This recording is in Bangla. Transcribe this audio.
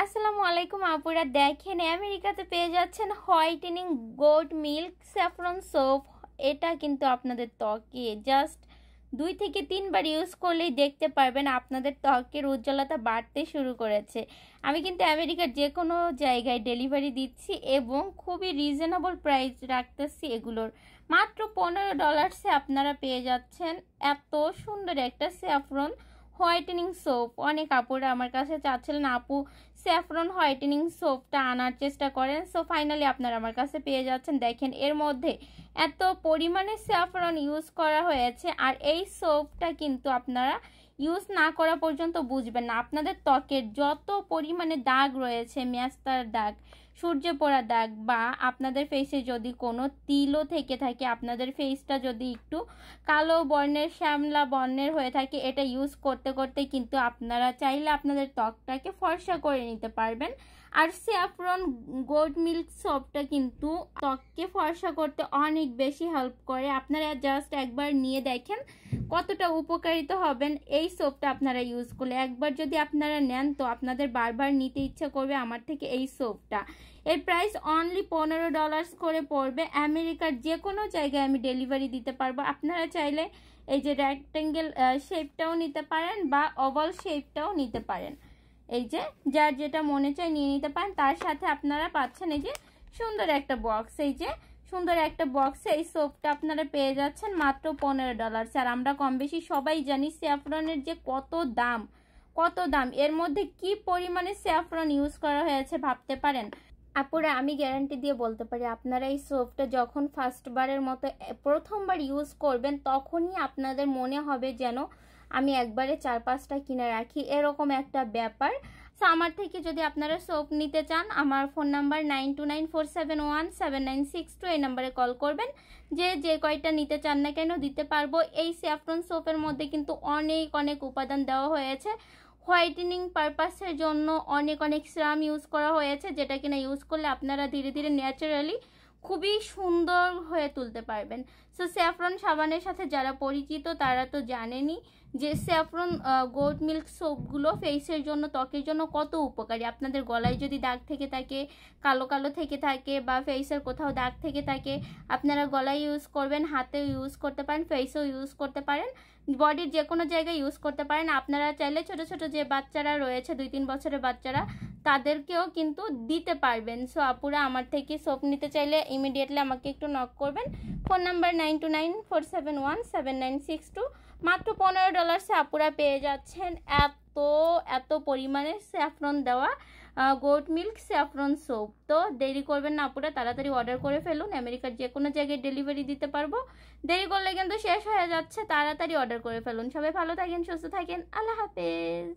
আসসালামু আলাইকুম আপুরা, দেখেন আমেরিকাতে পেয়ে যাচ্ছেন whitening goat milk saffron soap. এটা কিন্তু আপনাদের ত্বকে জাস্ট 2 থেকে 3 বার ইউজ করলেই দেখতে পারবেন আপনাদের ত্বকের উজ্জ্বলতা বাড়তে শুরু করেছে। আমি কিন্তু আমেরিকার যে কোনো জায়গায় ডেলিভারি দিচ্ছি এবং খুবই রিজনেবল প্রাইস রাখতেছি। এগুলোর মাত্র $15 আপনারা পেয়ে যাচ্ছেন এত সুন্দর একটা স্যাফরন হোয়াইটেনিং সোপ। অনেক আপুরা আমার কাছে চাচ্ছিলেন আপু স্যাফরন হোয়াইটেনিং সোপটা আনার চেষ্টা করেন, সো ফাইনালি আপনারা আমার কাছে পেয়ে যাচ্ছেন। দেখেন এর মধ্যে এত পরিমাণে স্যাফরন ইউজ করা হয়েছে, আর এই সোপটা কিন্তু আপনারা ইউজ না করা পর্যন্ত বুঝবেন না। আপনাদের ত্বকের যত পরিমাণে দাগ রয়েছে, মেস্তার দাগ, সূর্যে পড়া দাগ, বা আপনাদের ফেসে যদি কোনো তিলও থেকে থাকে, আপনাদের ফেসটা যদি একটু কালো বর্ণের শ্যামলা বর্ণের হয়ে থাকে, এটা ইউজ করতে করতে কিন্তু আপনারা চাইলে আপনাদের ত্বকটাকে ফর্সা করে নিতে পারবেন। আর স্যাফরন গোট মিল্ক সোপটা কিন্তু ত্বককে ফর্সা করতে অনেক বেশি হেল্প করে। আপনারা জাস্ট একবার নিয়ে দেখেন কতটা উপকারিত হবেন এই সোপটা আপনারা ইউজ করলে। একবার যদি আপনারা নেন তো আপনাদের বারবার নিতে ইচ্ছা করবে আমার থেকে এই সোপটা। এর প্রাইস অনলি $15 করে পড়বে। আমেরিকার যে কোনো জায়গায় আমি ডেলিভারি দিতে পারবো। আপনারা চাইলে এই যে রেক্টেঙ্গেল শেপটাও নিতে পারেন বা ওভাল শেপটাও নিতে পারেন। এই যে যার যেটা মনে চায় নিয়ে নিতে পারেন। তার সাথে আপনারা পাচ্ছেন এই যে সুন্দর একটা বক্স। এই যে সুন্দর একটা বক্সে এই সোপটা আপনারা পেয়ে যাচ্ছেন মাত্র $15। আর আমরা কম বেশি সবাই জানি স্যাফরনের যে কত দাম, এর মধ্যে কি পরিমাণে স্যাফরন ইউজ করা হয়েছে ভাবতে পারেন? আপুরা আমি গ্যারান্টি দিয়ে বলতে পারি, আপনারা এই সোপটা যখন ফার্স্টবারের মতো প্রথমবার ইউজ করবেন তখনই আপনাদের মনে হবে যেন আমি একবারে 4-5টা কিনে রাখি, এরকম একটা ব্যাপার। সো আমার থেকে যদি আপনারা সোপ নিতে চান, আমার ফোন নাম্বার 9294717962, এই নাম্বারে কল করবেন। যে কয়টা নিতে চান না কেন দিতে পারবো। এই স্যাফরন সোপের মধ্যে কিন্তু অনেক উপাদান দেওয়া হয়েছে। হোয়াইটেনিং পারপাসের জন্য অনেক সিরাম ইউজ করা হয়েছে, যেটা কিনা ইউজ করলে আপনারা ধীরে ধীরে ন্যাচারালি খুবই সুন্দর হয়ে তুলতে পারবেন। সো স্যাফরন সাবানের সাথে যারা পরিচিত তারা তো জানেনই যে স্যাফরন গোট মিল্ক সোপগুলো ফেসের জন্য, ত্বকের জন্য কত উপকারী। আপনাদের গলায় যদি দাগ থেকে থাকে, কালো থেকে থাকে, বা ফেসের কোথাও দাগ থেকে থাকে, আপনারা গলায় ইউজ করবেন, হাতেও ইউজ করতে পারেন, ফেসেও ইউজ করতে পারেন, বডির যে কোনো জায়গায় ইউজ করতে পারেন। আপনারা চাইলে ছোট যে বাচ্চারা রয়েছে 2-3 বছরের বাচ্চারা, তাদেরকেও কিন্তু দিতে পারবেন। সো আপুরা আমার থেকে সোপ নিতে চাইলে ইমিডিয়েটলি আমাকে একটু নক করবেন। Phone number 9294717962। মাত্র $15 আপুরা পেয়ে যাচ্ছেন এত পরিমাণে স্যাফরন দেওয়া গোট মিল্ক স্যাফরন সোপ। তো দেরি করবেন না আপুরা, তাড়াতাড়ি অর্ডার করে ফেলুন। আমেরিকার যে কোনো জায়গায় ডেলিভারি দিতে পারবো। দেরি করলে কিন্তু শেষ হয়ে যাচ্ছে, তাড়াতাড়ি অর্ডার করে ফেলুন। সবাই ভালো থাকেন, সুস্থ থাকেন, আল্লাহ হাফেজ।